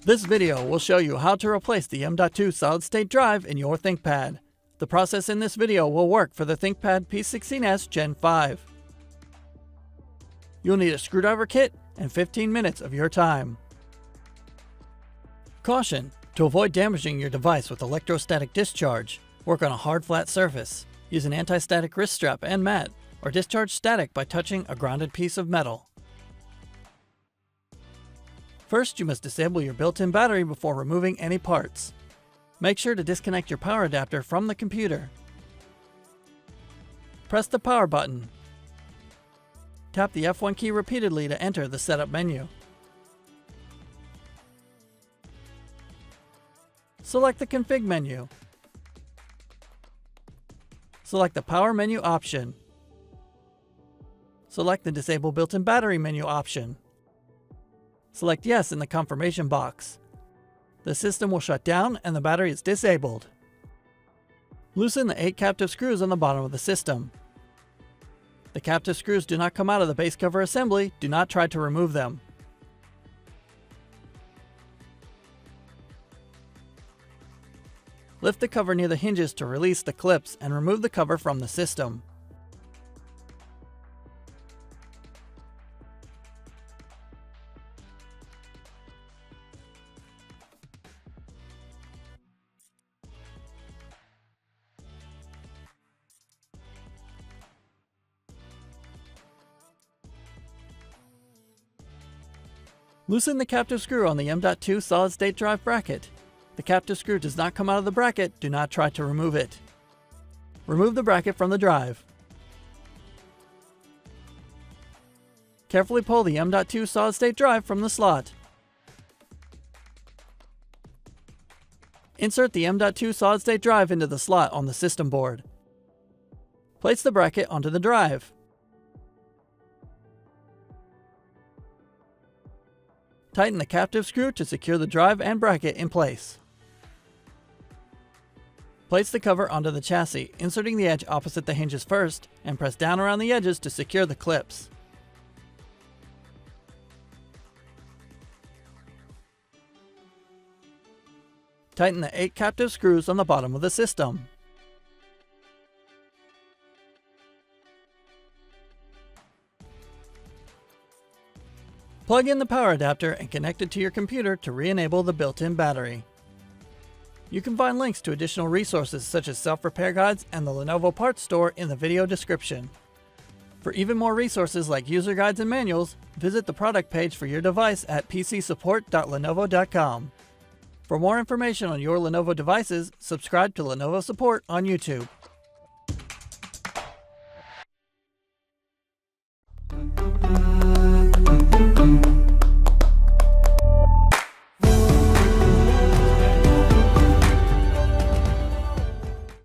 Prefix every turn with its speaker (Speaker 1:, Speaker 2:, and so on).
Speaker 1: This video will show you how to replace the M.2 solid-state drive in your ThinkPad. The process in this video will work for the ThinkPad P16s Gen 5. You'll need a screwdriver kit and 15 minutes of your time. Caution: to avoid damaging your device with electrostatic discharge, work on a hard flat surface. Use an anti-static wrist strap and mat, or discharge static by touching a grounded piece of metal. First, you must disable your built-in battery before removing any parts. Make sure to disconnect your power adapter from the computer. Press the power button. Tap the F1 key repeatedly to enter the setup menu. Select the config menu. Select the power menu option. Select the disable built-in battery menu option. Select yes in the confirmation box. The system will shut down and the battery is disabled. Loosen the 8 captive screws on the bottom of the system. The captive screws do not come out of the base cover assembly. Do not try to remove them. Lift the cover near the hinges to release the clips and remove the cover from the system. Loosen the captive screw on the M.2 solid-state drive bracket. The captive screw does not come out of the bracket. Do not try to remove it. Remove the bracket from the drive. Carefully pull the M.2 solid-state drive from the slot. Insert the M.2 solid-state drive into the slot on the system board. Place the bracket onto the drive. Tighten the captive screw to secure the drive and bracket in place. Place the cover onto the chassis, inserting the edge opposite the hinges first, and press down around the edges to secure the clips. Tighten the 8 captive screws on the bottom of the system. Plug in the power adapter and connect it to your computer to re-enable the built-in battery. You can find links to additional resources such as self-repair guides and the Lenovo parts store in the video description. For even more resources like user guides and manuals, visit the product page for your device at pcsupport.lenovo.com. For more information on your Lenovo devices, subscribe to Lenovo Support on YouTube.